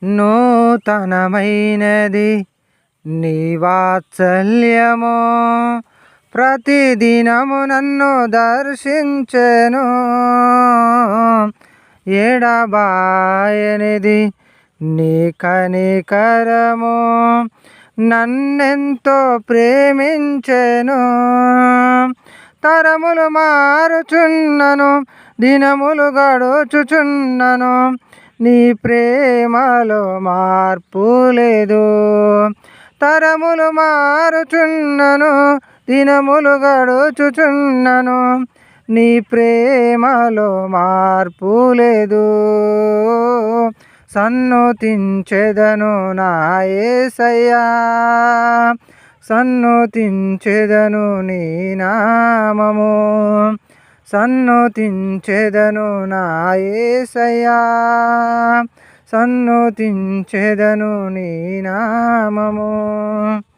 నూతనమైనది నీ వాత్సల్యము, ప్రతిదినము నన్ను దర్శించెను. ఎడబాయనిది నీ కనికరము, నన్నెంతో ప్రేమించెను. తరములు మారుచున్నను, దినములు గడుచుచున్నను, నీ ప్రేమలో మార్పు లేదు. తరములు మారుచున్నను, దినములు గడుచుచున్నను, నీ ప్రేమలో మార్పు లేదు. సన్నుతించెదను నా యేసయ్యా, సన్నుతించెదను నీ నామము, సన్నుతించెదను నా యేసయ్యా, సన్నుతించెదను నీ నామము.